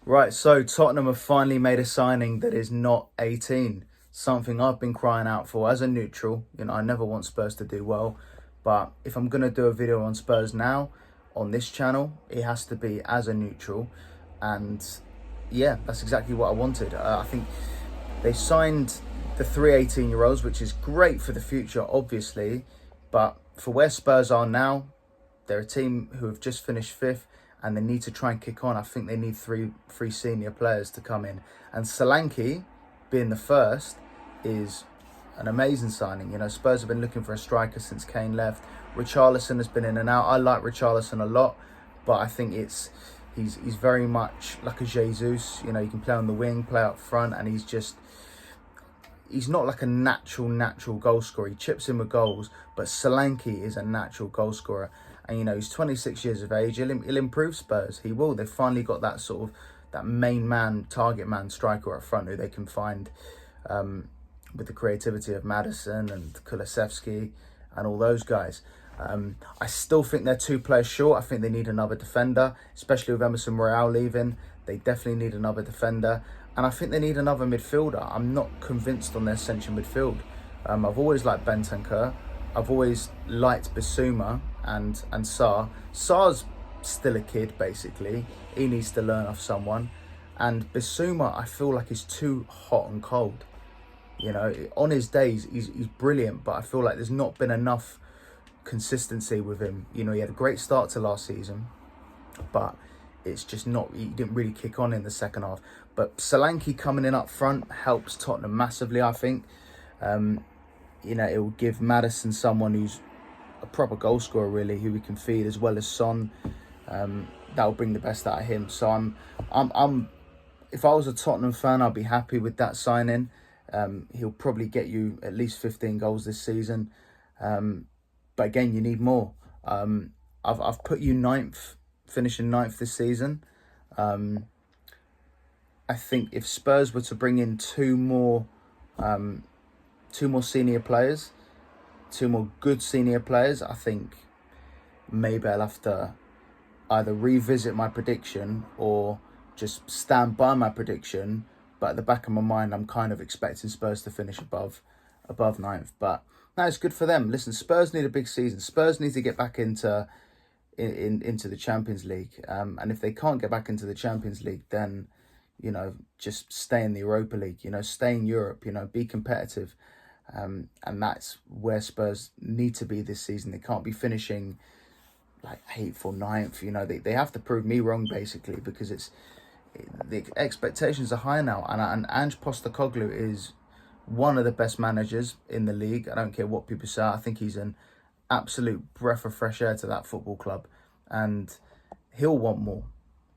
Right, so Tottenham have finally made a signing that is not 18. Something I've been crying out for as a neutral. I never want Spurs to do well, but if I'm going to do a video on Spurs now on this channel, it has to be as a neutral. And yeah, that's exactly what I wanted. I think they signed the 3 18-year-olds, which is great for the future, obviously. But for where Spurs are now, they're a team who have just finished fifth and they need to try and kick on. I think they need three senior players to come in. And Solanke, being the first, is an amazing signing. Spurs have been looking for a striker since Kane left. Richarlison has been in and out. I like Richarlison a lot, but I think he's very much like a Jesus. He can play on the wing, play up front, and he's not like a natural goal scorer. He chips in with goals, but Solanke is a natural goal scorer. And, he's 26 years of age. He'll improve Spurs. He will. They've finally got that main man, target man striker up front who they can find with the creativity of Maddison and Kulusevski and all those guys. I still think they're 2 players short. I think they need another defender, especially with Emerson Royale leaving. They definitely need another defender. And I think they need another midfielder. I'm not convinced on their central midfield. I've always liked Bentancur. I've always liked Bissouma and Sarr. Sarr's still a kid, basically. He needs to learn off someone. And Bissouma, I feel like he's too hot and cold. On his days, he's brilliant, but I feel like there's not been enough consistency with him. He had a great start to last season, but it's just not, he didn't really kick on in the second half. But Solanke coming in up front helps Tottenham massively, I think. It will give Maddison someone who's a proper goal scorer, really, who we can feed, as well as Son. That will bring the best out of him. So I'm if I was a Tottenham fan, I'd be happy with that signing. He'll probably get you at least 15 goals this season. But again, you need more. I've put you ninth, finishing ninth this season. I think if Spurs were to bring in two more senior players, 2 more good senior players, I think maybe I'll have to either revisit my prediction or just stand by my prediction. But at the back of my mind, I'm kind of expecting Spurs to finish above ninth. But no, it's good for them. Listen, Spurs need a big season. Spurs need to get back into the Champions League. And if they can't get back into the Champions League, then, just stay in the Europa League. Stay in Europe. Be competitive. And that's where Spurs need to be this season. They can't be finishing like 8th or 9th. They have to prove me wrong, basically, because the expectations are high now. And Ange Postecoglou is one of the best managers in the league. I don't care what people say. I think he's an absolute breath of fresh air to that football club. And he'll want more.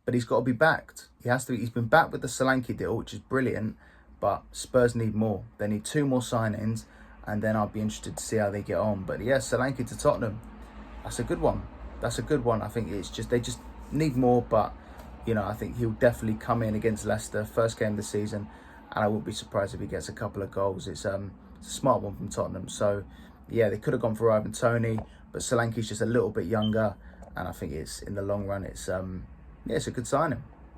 But he's got to be backed. He has to. He's been backed with the Solanke deal, which is brilliant. But Spurs need more. They need 2 more signings, and then I'll be interested to see how they get on. But yeah, Solanke to Tottenham, that's a good one. I think it's just they just need more. But I think he'll definitely come in against Leicester, first game of the season, and I wouldn't be surprised if he gets a couple of goals. It's a smart one from Tottenham. So yeah, they could have gone for Ivan Toney, but Solanke's just a little bit younger, and I think it's in the long run, it's a good signing.